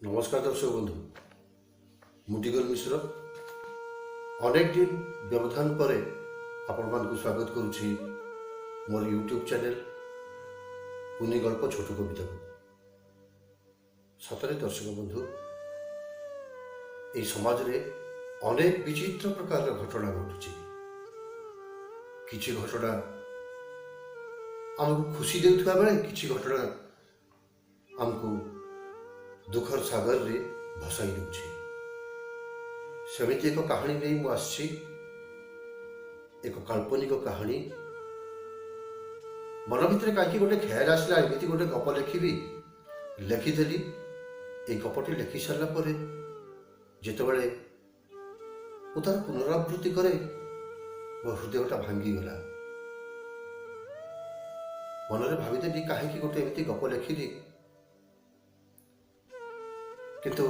নমস্কার দর্শক বন্ধু, মুটিগল মিশ্র অনেক দিন ব্যবধান পরে ଆପଣମାନଙ୍କୁ ସ୍ୱାଗତ କରୁଛି ମୋର ୟୁଟ୍ୟୁବ୍ ଚ୍ୟାନେଲ୍ କୁନି ଗଳ୍ପ ଛୋଟ କବିତାକୁ। ସତରେ ଦର୍ଶକ ବନ୍ଧୁ, ଏହି ସମାଜରେ ଅନେକ ବିଚିତ୍ର ପ୍ରକାରର ଘଟଣା ଘଟୁଛି। କିଛି ଘଟଣା ଆମକୁ ଖୁସି ଦେଉଥିବା ବେଳେ କିଛି ଘଟଣା ଆମକୁ ଦୁଃଖର ସାଗରରେ ଭସାଇ ଦେଉଛି। ସେମିତି ଏକ କାହାଣୀ ନେଇ ମୁଁ ଆସିଛି, ଏକ କାଳ୍ପନିକ କାହାଣୀ। ମନ ଭିତରେ କାହିଁକି ଗୋଟେ ଖେୟାଲ ଆସିଲା, ଏମିତି ଗୋଟେ ଗପ ଲେଖିବି। ଲେଖିଦେଲି। ଏଇ ଗପଟି ଲେଖି ସାରିଲା ପରେ ଯେତେବେଳେ ମୁଁ ତାର ପୁନରାବୃତ୍ତି କରେ, ମୋ ହୃଦୟଟା ଭାଙ୍ଗିଗଲା। ମନରେ ଭାବିଦେଲି କାହିଁକି ଗୋଟେ ଏମିତି ଗପ ଲେଖିଲି, କିନ୍ତୁ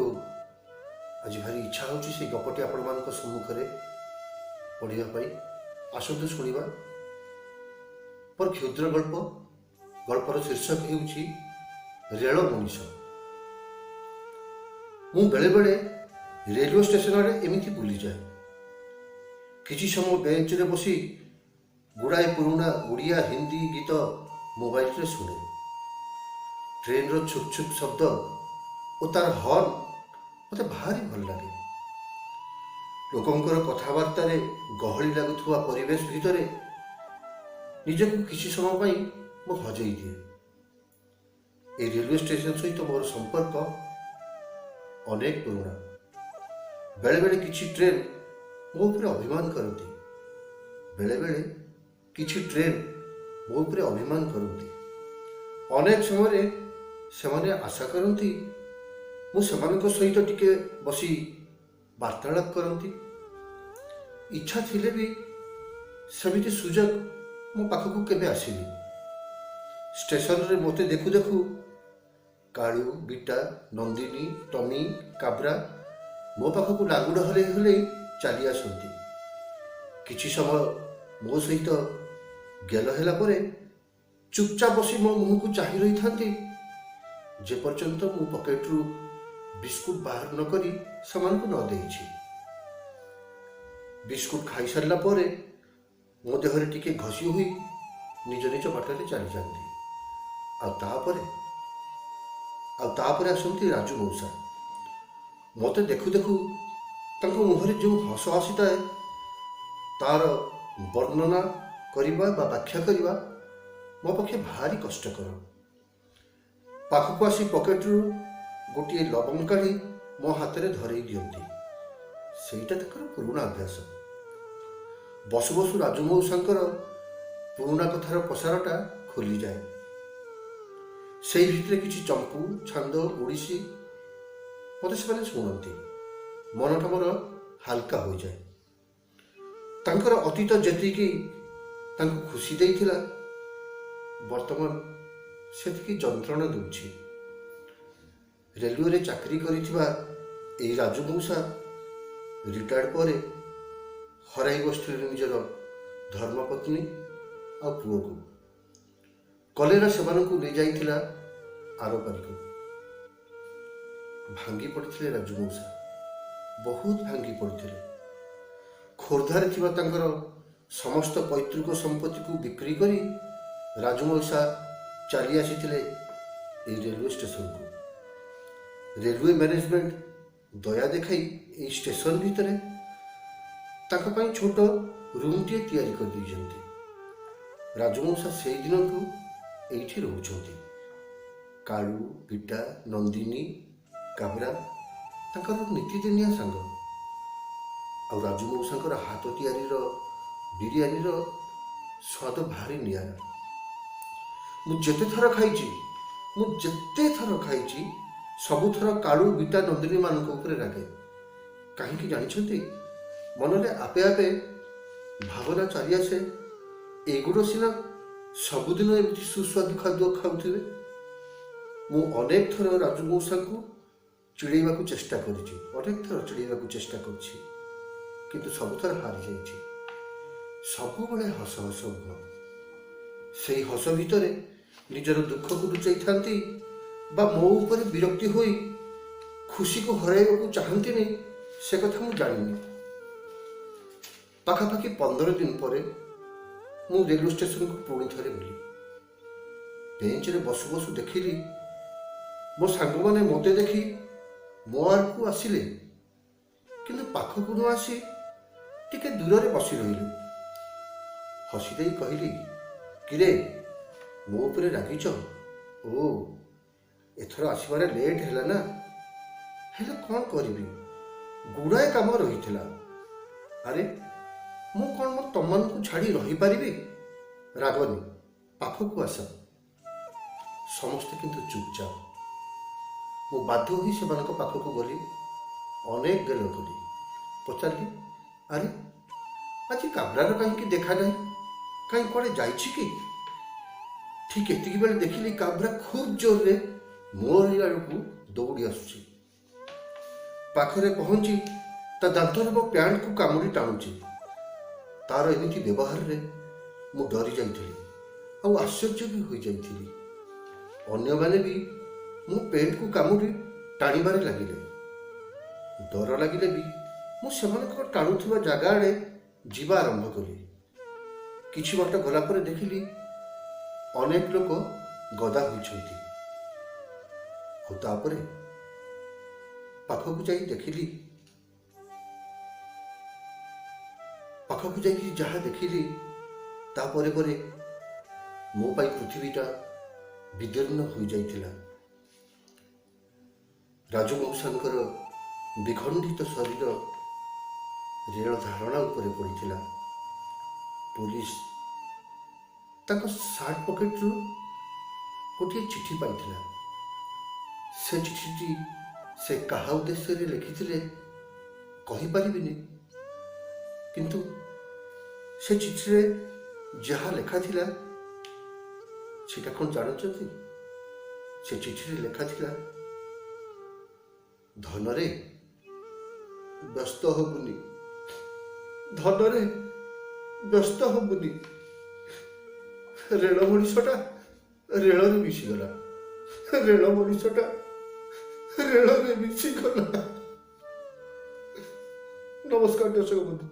ଆଜି ଭାରି ଇଚ୍ଛା ହେଉଛି ସେଇ ଗପଟି ଆପଣମାନଙ୍କ ସମ୍ମୁଖରେ ପଢ଼ିବା ପାଇଁ। ଆସନ୍ତୁ ଶୁଣିବା ମୋର କ୍ଷୁଦ୍ର ଗଳ୍ପ। ଗଳ୍ପର ଶୀର୍ଷକ ହେଉଛି ରେଳ ମଣିଷ। ମୁଁ ବେଳେବେଳେ ରେଲୱେ ଷ୍ଟେସନ ଆଡ଼େ ଏମିତି ବୁଲିଯାଏ। କିଛି ସମୟ ବେଞ୍ଚରେ ବସି ଗୁଡ଼ାଏ ପୁରୁଣା ଓଡ଼ିଆ ହିନ୍ଦୀ ଗୀତ ମୋବାଇଲରେ ଶୁଣେ। ଟ୍ରେନର ଛୁକ୍ ଛୁକ୍ ଶବ୍ଦ ଓ ତାର ହର୍ନ ମୋତେ ଭାରି ଭଲ ଲାଗେ। ଲୋକଙ୍କର କଥାବାର୍ତ୍ତାରେ ଗହଳି ଲାଗୁଥିବା ପରିବେଶ ଭିତରେ ନିଜକୁ କିଛି ସମୟ ପାଇଁ ମୁଁ ହଜେଇ ଦିଏ। এই ରେଲୱେ ଷ୍ଟେସନ ସହିତ ମୋର ସମ୍ପର୍କ ଅନେକ ପୁରୁଣା। ବେଳେବେଳେ କିଛି ଟ୍ରେନ ମୋ ଉପରେ ଅଭିମାନ କରନ୍ତି, ବେଳେବେଳେ କିଛି ଟ୍ରେନ ମୋ ଉପରେ ଅଭିମାନ କରନ୍ତି। ଅନେକ ସମୟରେ ସେମାନେ ଆଶା କରନ୍ତି ମୁଁ ସେମାନଙ୍କ ସହିତ ଟିକେ ବସି ବାର୍ତ୍ତାଳାପ କରନ୍ତି। ଇଚ୍ଛା ଥିଲେ ବି ସେମିତି ସୁଯୋଗ ମୋ ପାଖକୁ କେବେ ଆସିନି। ଷ୍ଟେସନରେ ମୋତେ ଦେଖୁ ଦେଖୁ କାଳୁ, ବିଟା, ନନ୍ଦିନୀ, ଟମି, କାବ୍ରା ମୋ ପାଖକୁ ଲାଗୁଡ଼ ହଲେଇ ହଲେଇ ଚାଲି ଆସନ୍ତି। କିଛି ସମୟ ମୋ ସହିତ ଗେଲ ହେଲା ପରେ ଚୁପଚାପ ବସି ମୋ ମୁହଁକୁ ଚାହିଁ ରହିଥାନ୍ତି, ଯେପର୍ଯ୍ୟନ୍ତ ମୁଁ ପକେଟରୁ ବିସ୍କୁଟ ବାହାର ନ କରି ସେମାନଙ୍କୁ ନ ଦେଇଛି। ବିସ୍କୁଟ ଖାଇସାରିଲା ପରେ ମୋ ଦେହରେ ଟିକେ ଘଷି ହୋଇ ନିଜ ନିଜ ବାଟରେ ଚାଲିଯାଆନ୍ତି। ଆଉ ତାପରେ ଆସନ୍ତି ରାଜୁ ମଉସା। ମୋତେ ଦେଖୁ ଦେଖୁ ତାଙ୍କ ମୁହଁରେ ଯେଉଁ ହସ ଆସିଥାଏ, ତାର ବର୍ଣ୍ଣନା କରିବା ବା ବ୍ୟାଖ୍ୟା କରିବା ମୋ ପକ୍ଷେ ଭାରି କଷ୍ଟକର। ପାଖକୁ ଆସି ପକେଟରୁ ଗୋଟିଏ ଲବଙ୍ଗ କାଢ଼ି ମୋ ହାତରେ ଧରେଇ ଦିଅନ୍ତି। ସେଇଟା ତାଙ୍କର ପୁରୁଣା ଅଭ୍ୟାସ। ବସୁ ବସୁ ରାଜୁ ମଉସାଙ୍କର ପୁରୁଣା କଥାର ପସାରଟା ଖୋଲିଯାଏ। ସେଇ ଭିତରେ କିଛି ଚମ୍ପୁ, ଛାନ୍ଦ, ଓଡ଼ିଶୀ ମୋତେ ସେମାନେ ଶୁଣନ୍ତି। ମନଟା ମୋର ହାଲକା ହୋଇଯାଏ। ତାଙ୍କର ଅତୀତ ଯେତିକି ତାଙ୍କୁ ଖୁସି ଦେଇଥିଲା, ବର୍ତ୍ତମାନ ସେତିକି ଯନ୍ତ୍ରଣା ଦେଉଛି। ରେଲୱେରେ ଚାକିରି କରିଥିବା ଏଇ ରାଜୁ ମଉସା ରିଟାୟାର୍ଡ ପରେ ହରାଇ ବସିଥିଲେ ନିଜର ଧର୍ମପତ୍ନୀ ଆଉ ପୁଅକୁ। କଲେରା ସେମାନଙ୍କୁ ନେଇଯାଇଥିଲା ଆରପାରିକୁ। ଭାଙ୍ଗି ପଡ଼ିଥିଲେ ରାଜୁ ମଉସା, ବହୁତ ଭାଙ୍ଗି ପଡ଼ିଥିଲେ। ଖୋର୍ଦ୍ଧାରେ ଥିବା ତାଙ୍କର ସମସ୍ତ ପୈତୃକ ସମ୍ପତ୍ତିକୁ ବିକ୍ରି କରି ରାଜୁ ମଉସା ଚାଲି ଆସିଥିଲେ ଏଇ ରେଲୱେ ଷ୍ଟେସନକୁ। ରେଲୱେ ମ୍ୟାନେଜମେଣ୍ଟ ଦୟା ଦେଖାଇ ଏଇ ଷ୍ଟେସନ ଭିତରେ ତାଙ୍କ ପାଇଁ ଛୋଟ ରୁମ୍ଟିଏ ତିଆରି କରିଦେଇଛନ୍ତି। ରାଜୁ ମଉସା ସେଇ ଦିନଠୁ ଏଇଠି ରହୁଛନ୍ତି। କାଳୁ, ପିଟା, ନନ୍ଦିନୀ, କାବ୍ରା ତାଙ୍କର ନୀତିଦିନିଆ ସାଙ୍ଗ। ଆଉ ରାଜୁ ମଉସାଙ୍କର ହାତ ତିଆରିର ବିରିୟାନୀର ସ୍ୱାଦ ଭାରି ନିଆରା। ମୁଁ ଯେତେ ଥର ଖାଇଛି ସବୁଥର କାଳୁ, ବିଟା, ନନ୍ଦିନୀ ମାନଙ୍କ ଉପରେ ରାଗେ। କାହିଁକି ଜାଣିଛନ୍ତି? ମନରେ ଆପେ ଆପେ ଭାବନା ଚାଲିଆସେ, ଏଗୁଡ଼ ସିନା ସବୁଦିନ ଏମିତି ସୁସ୍ୱାଦୁ ଖାଦ୍ୟ ଖାଉଥିବେ। ମୁଁ ଅନେକ ଥର ରାଜୁ ମଉସାଙ୍କୁ ଚିଡ଼େଇବାକୁ ଚେଷ୍ଟା କରିଛି, କିନ୍ତୁ ସବୁଥର ହାରିଯାଇଛି। ସବୁବେଳେ ହସ ହସ ମୁହଁ। ସେଇ ହସ ଭିତରେ ନିଜର ଦୁଃଖକୁ ଲୁଚାଇଥାନ୍ତି ବା ମୋ ଉପରେ ବିରକ୍ତି ହୋଇ ଖୁସିକୁ ହରାଇବାକୁ ଚାହାନ୍ତିନି ସେ କଥା ମୁଁ ଜାଣିନି। ପାଖାପାଖି 15 ଦିନ ପରେ ମୁଁ ରେଲୱେ ଷ୍ଟେସନକୁ ପୁଣି ଥରେ ଗଲି। ବେଞ୍ଚରେ ବସୁ ବସୁ ଦେଖିଲି ମୋ ସାଙ୍ଗମାନେ ମୋତେ ଦେଖି ମୋ ଆଡ଼କୁ ଆସିଲେ, କିନ୍ତୁ ପାଖକୁ ନ ଆସି ଟିକେ ଦୂରରେ ବସି ରହିଲେ। ହସି ଦେଇ କହିଲି, କିରେ ମୋ ଉପରେ ରାଗିଛ? ଓ ଏଥର ଆସିବାରେ ଲେଟ୍ ହେଲା ନା? ହେଲେ କ'ଣ କରିବି, ଗୁଡ଼ାଏ କାମ ରହିଥିଲା। ଆରେ ମୁଁ କ'ଣ ମୋ ତମମାନଙ୍କୁ ଛାଡ଼ି ରହିପାରିବି? ରାଗନି, ପାଖକୁ ଆସ। ସମସ୍ତେ କିନ୍ତୁ ଚୁପଚାପ। ମୁଁ ବାଧ୍ୟ ହୋଇ ସେମାନଙ୍କ ପାଖକୁ ଗଲି। ଅନେକ ଗେଲ କଲି। ପଚାରିଲି, ଆରେ ଆଜି କାବ୍ରାର କାହିଁକି ଦେଖା ନାହିଁ? କାହିଁ କୁଆଡ଼େ ଯାଇଛି କି? ଠିକ୍ ଏତିକି ବେଳେ ଦେଖିଲି କାବ୍ରା ଖୁବ୍ ଜୋରରେ ମୋରି ଆଡ଼କୁ ଦୌଡ଼ି ଆସୁଛି। ପାଖରେ ପହଞ୍ଚି ତା ଦାନ୍ତରେ ମୋ ପ୍ୟାଣ୍ଟକୁ କାମୁଡ଼ି ଟାଣୁଛି। ତାର ଏମିତି ବ୍ୟବହାରରେ ମୁଁ ଡରି ଯାଇଥିଲି, ଆଉ ଆଶ୍ଚର୍ଯ୍ୟ ବି ହୋଇଯାଇଥିଲି। ଅନ୍ୟମାନେ ବି ମୋ ପ୍ୟାଣ୍ଟକୁ କାମୁଡ଼ି ଟାଣିବାରେ ଲାଗିଲେ। ଡର ଲାଗିଲେ ବି ମୁଁ ସେମାନଙ୍କ ଟାଣୁଥିବା ଜାଗା ଆଡ଼େ ଯିବା ଆରମ୍ଭ କଲି। କିଛି ବାଟ ଗଲା ପରେ ଦେଖିଲି ଅନେକ ଲୋକ ଗଦା ହୋଇଛନ୍ତି। ଆଉ ତାପରେ ପାଖକୁ ଯାଇକି ଯାହା ଦେଖିଲି, ତାପରେ ପରେ ମୋ ପାଇଁ ପୃଥିବୀଟା ବିଦୀର୍ଣ୍ଣ ହୋଇଯାଇଥିଲା। ରାଜବଂଶାଙ୍କର ବିଖଣ୍ଡିତ ଶରୀର ରେଳ ଧାରଣା ଉପରେ ପଡ଼ିଥିଲା। ପୋଲିସ ତାଙ୍କ ସାର୍ଟ ପକେଟରୁ ଗୋଟିଏ ଚିଠି ପାଇଥିଲା। ସେ ଚିଠିଟି ସେ କାହା ଉଦ୍ଦେଶ୍ୟରେ ଲେଖିଥିଲେ କହିପାରିବିନି, କିନ୍ତୁ ସେ ଚିଠିରେ ଯାହା ଲେଖା ଥିଲା ସେଟା କ'ଣ ଜାଣୁଛନ୍ତି? ସେ ଚିଠିରେ ଲେଖା ଥିଲା, ଧନରେ ବ୍ୟସ୍ତ ହବୁନି, ଧନରେ ବ୍ୟସ୍ତ ହବୁନି। ରେଳ ମଣିଷଟା ରେଳରେ ମିଶିଗଲା, ରେଳ ମଣିଷଟା ରେଳରେ ମିଶିଗଲା। ନମସ୍କାର ଦର୍ଶକ ବନ୍ଧୁ।